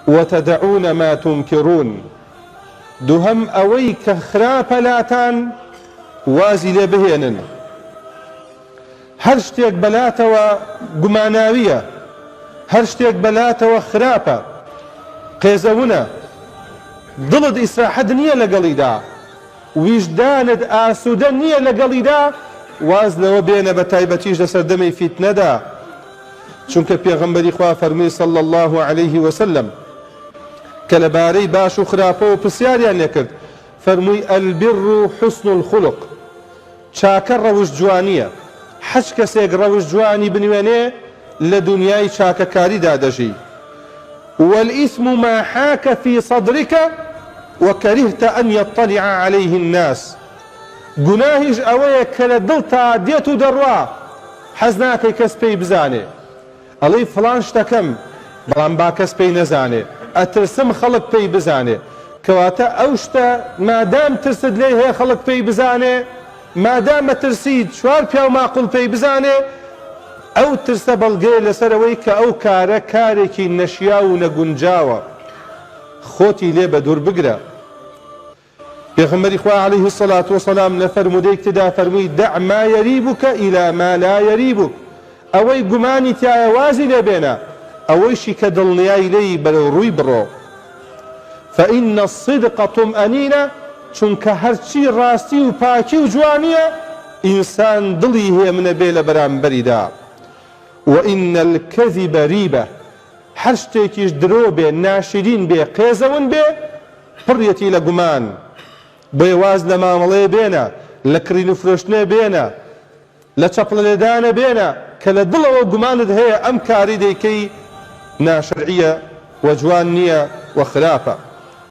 وتدعون ما تنكرون. دوهم ئەوەی کە خراپە لاتان وازی لێ بهێنن. هەر شتێک بەلاتەوە گوماناویە، هەر شتێک بەلاتەوە خراپە، قێزەونە، دڵت ئیسراحەت نییە لەگەڵیدا، ویژدانت ئاسوودە نییە لەگەڵیدا، واز لەوە بێنە بە تایبەتیش لەسەر دەمەی فیتنەدا. چونکە پێغەمبەری خوا فەرمووی صلی الله عليه وسلم کە لەبارەی باش و خراپە و پرسیاریان لێ کرد، فەرمووی ئەلبر حوسن الخلق، چاکە ڕەوش جوانیە. حەج کەسێک ڕەوش جوانی بنوێنێ لە دنیای چاکەکاریدا دەژی. والإثم ما حاك في صدرك وكرهت أن يطلع عليه الناس. گوناهیش ئەوەیە کە لە دڵتا دێت و دەڕوا، حەز ناکەی کەس پێی بزانێ. ئەڵێی فڵان شتەکەم، بەڵام با کەس پێی نەزانێ، ئەترسم خەڵک پێی بزانێ. کەواتە ئەو شتە مادام ترست لێ هەیە خەڵک پێی بزانێ، مادام ئەترسید چوار پیا و ماقوڵ پێی بزانێ، ئەو ترسە بەڵگەیە لەسەرەوەی کە ئەو کارە کارێکی نەشیا و نەگونجاوە، خۆتی لێ بە دوور بگرە. پێغەمبەری خوا عەلەیه الصەلاة وەسەلام لە فەرمودەیەک تدا فەرمووی دع ما یەریبوکە ئیلا ما لا یەریبوک. ئەوەی گومانی تایە وازی لێ بێنە، ئەوەیشی کە دڵنیای لێی بەرەو ڕووی بڕۆ. فإن الصدق طمأنینە، چونکە هەرچی ڕاستی و پاکی و جوانیە ئینسان دڵی هێمنە بێ لە بەرامبەریدا. وإن الكذب ریبە، هەر شتێکیش درۆ بێ، ناشرین بێ، قێزەون بێ، پڕیەتی لە گومان. بۆیە واز لە مامەڵەیە بێنە، لە کڕین و فرۆشتنێ بێنە، لە چەپڵە لێدانە بێنە کە لە دڵەوە گومانت هەیە ئەم کاری دەیکەی ناشرعیە و جوان نییە و خراپە.